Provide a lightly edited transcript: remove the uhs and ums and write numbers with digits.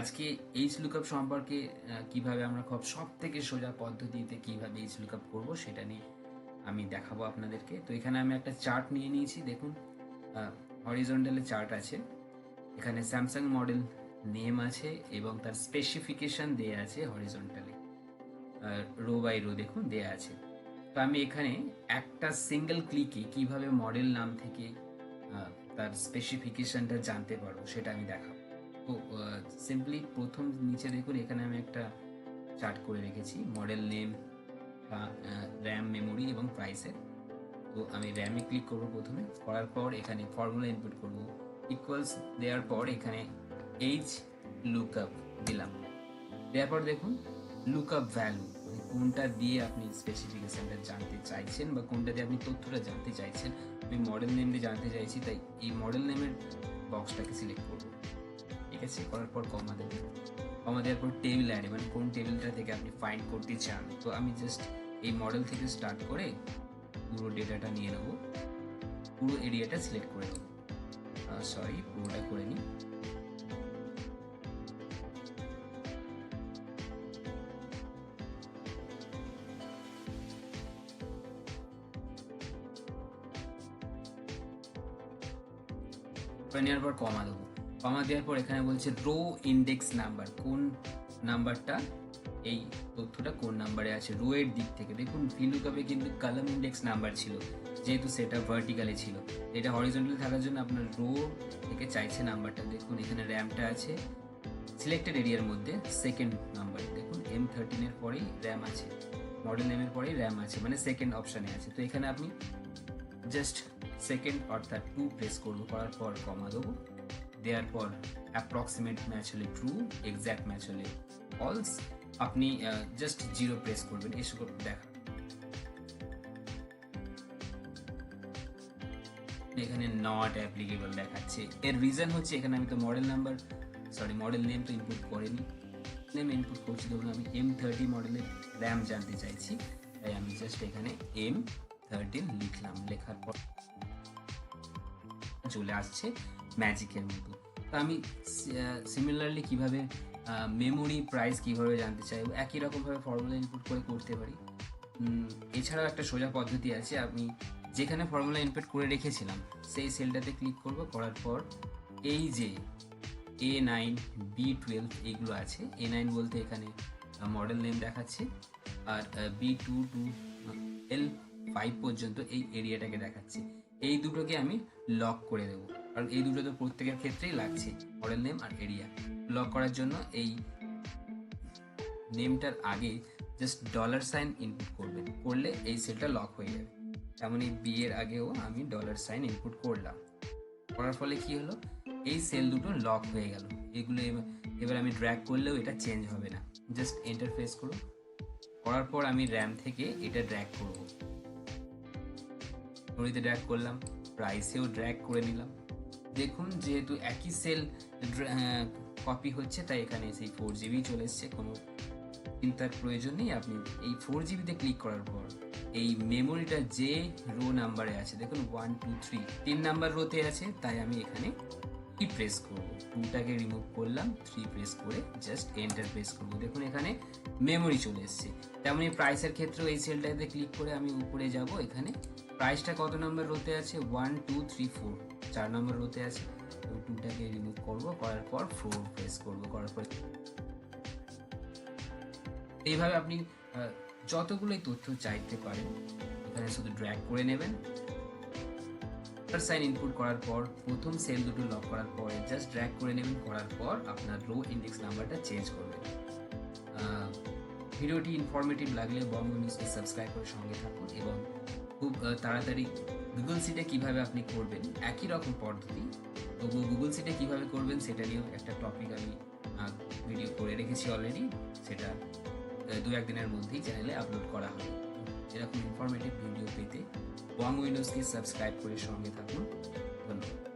আজকে H lookup সম্পর্কে কিভাবে আমরা সবথেকে সোজা পদ্ধতিতে কিভাবে এইচ লুকআপ করব সেটা নিয়ে আমি দেখাবো আপনাদেরকে। তো এখানে আমি একটা চার্ট নিয়ে নিয়েছি, দেখুন হরিজন্টালে চার্ট আছে, এখানে স্যামসাং মডেল নেম আছে এবং তার স্পেসিফিকেশন দেয়া আছে হরিজন্টালে, রো বাই রো দেখুন দেয়া আছে। তো আমি এখানে একটা সিঙ্গেল ক্লিকে কিভাবে মডেল নাম থেকে তার স্পেসিফিকেশনটা জানতে পারবো সেটা আমি দেখাবো। তো সিম্পলি প্রথম নিচে দেখুন এখানে আমি একটা চার্ট করে রেখেছি মডেল নেম, র্যাম, মেমোরি এবং প্রাইসের। তো আমি র্যামে ক্লিক করব প্রথমে, করার পর এখানে ফর্মুলা ইনপুট করব, ইকুয়ালস দেওয়ার পর এখানে এইচ লুকআপ দিলাম, দেওয়ার পর দেখুন লুকআপ ভ্যালু, মানে কোনটা দিয়ে আপনি স্পেসিফিকেশনটা জানতে চাইছেন বা কোনটা দিয়ে আপনি তথ্যটা জানতে চাইছেন। আমি মডেল নেম দিয়ে জানতে চাইছি, তাই এই মডেল নেমের বক্সটাকে সিলেক্ট করব, ঠিক আছে। করার পর কমা দেব, কমা দেওয়ার পর টেবিল অ্যাড, মানে কোন টেবিলটা থেকে আপনি ফাইন্ড করতে চান। তো আমি জাস্ট এই মডেল থেকে স্টার্ট করে পুরো ডেটাটা নিয়ে নেব, পুরো এরিয়াটা সিলেক্ট করে নেব, সরি পুরোটা করে নিই। নেওয়ার পর কমা দেবো, কমা দেওয়ার পর এখানে বলছে রো ইন্ডেক্স নাম্বার, কোন নাম্বারটা, এই তথ্যটা কোন নাম্বারে আছে রো এর দিক থেকে। দেখুন VLOOKUP-এ কিন্তু কলাম ইন্ডেক্স নাম্বার ছিল, যেহেতু সেটা ভার্টিক্যালি ছিল, এটা হরিজন্টালি থাকার জন্য আপনার রো থেকে চাইছে নাম্বারটা। দেখুন এখানে র্যামটা আছে সিলেক্টেড এরিয়ার মধ্যে সেকেন্ড নাম্বার, দেখুন M13 এর পরেই র্যাম আছে, মডেল নেমের পরেই র্যাম আছে, মানে সেকেন্ড অপশানে আছে। তো এখানে আপনি জাস্ট সেকেন্ড অর্থাৎ 2 প্রেস করবো, করার পর কমা দেবো, দেওয়ার পর অ্যাপ্রক্সিমেট ম্যাচ হলে ট্রু, এক্স্যাক্ট ম্যাচ হলে ফলস, আপনি জাস্ট 0 প্রেস করবেন। এসব দেখা এখানে নট অ্যাপ্লিকেবল দেখাচ্ছে, এর রিজন হচ্ছে এখানে আমি তো মডেল নেম তো ইনপুট করিনি, নেম ইনপুট করছি। ধরুন আমি M30 মডেলের র্যাম জানতে চাইছি, তাই আমি জাস্ট এখানে M13 লিখলাম, লেখার পর চলে আসছে ম্যাজিকের মতো। তো আমি সিমিলারলি কিভাবে মেমোরি প্রাইস কিভাবে জানতে চাইবো, একই রকমভাবে ফর্মুলা ইনপুট করে করতে পারি। এছাড়াও একটা সোজা পদ্ধতি আছে, আমি যেখানে ফর্মুলা ইনপুট করে রেখেছিলাম সেই সেলটাতে ক্লিক করব, করার পর এই যে A9 B12 এইগুলো আছে, A9 বলতে এখানে মডেল নেম দেখাচ্ছে, আর B2 to L5 পর্যন্ত এই এরিয়াটাকে দেখাচ্ছে। এই দুটোকে আমি লক করে দেবো, কারণ এই দুটো তো প্রত্যেকের ক্ষেত্রেই লাগছে, মডেল নেম আর এরিয়া। লক করার জন্য এই নেমটার আগে জাস্ট $সাইন ইনপুট করবেন, করলে এই সেলটা লক হয়ে যাবে। তেমন এই বি এর আগেও আমি $সাইন ইনপুট করলাম, করার ফলে কি হলো, এই সেল দুটো লক হয়ে গেল। এগুলো এবার আমি ড্র্যাগ করলেও এটা চেঞ্জ হবে না, জাস্ট এন্টার প্রেস করুন, করার পর আমি র্যাম থেকে এটা ড্র্যাগ করব, মেমোরিতে ড্র্যাগ করলাম, প্রাইসেও ড্র্যাগ করে নিলাম। দেখুন যেহেতু একই সেল কপি হচ্ছে, তাই এখানে সেই 4GB চলে এসছে, কোনো চিন্তার প্রয়োজন নেই। আপনি এই 4GBতে ক্লিক করার পর এই মেমোরিটা যে রো নাম্বারে আছে, দেখুন 1 2 3 3 নাম্বার রোতে আছে, তাই আমি এখানে 3 প্রেস করবো, 2টাকে রিমুভ করলাম, 3 প্রেস করে জাস্ট এন্টার প্রেস করবো। দেখুন এখানে মেমোরি চলে এসছে। তেমনি প্রাইসের ক্ষেত্রেও এই সেলটাতে ক্লিক করে আমি উপরে যাব, এখানে প্রাইসটা কত নম্বর রোতে আছে, 1 2 3 4 4 নম্বর রোতে আছে, 2টাকে রিমুভ করবো, করার পর 4 প্রেস করবো, করার পর এইভাবে আপনি যতগুলোই তথ্য চাইতে পারেন এখানে শুধু ড্র্যাগ করে নেবেন। সাইন ইনপুট করার পর প্রথম সেল দুটো লক করার পরে জাস্ট ড্র্যাগ করে নেবেন, করার পর আপনার রো ইন্ডেক্স নাম্বারটা চেঞ্জ করবেন। ভিডিওটি ইনফরমেটিভ লাগলে বঙ্গনিউজকে সাবস্ক্রাইব করে সঙ্গে থাকুন, এবং খুব তাড়াতাড়ি গুগল শিটে কিভাবে আপনি করবেন একই রকম পদ্ধতি, তো গুগল শিটে কিভাবে করবেন সেটা নিয়েও একটা টপিক আমি ভিডিও করে রেখেছি অলরেডি, সেটা 2-1 দিনের মধ্যেই চ্যানেলে আপলোড করা হবে। এরকম ইনফরমেটিভ ভিডিও পেতে বং উইন্ডোজকে সাবস্ক্রাইব করে সঙ্গে থাকুন। ধন্যবাদ।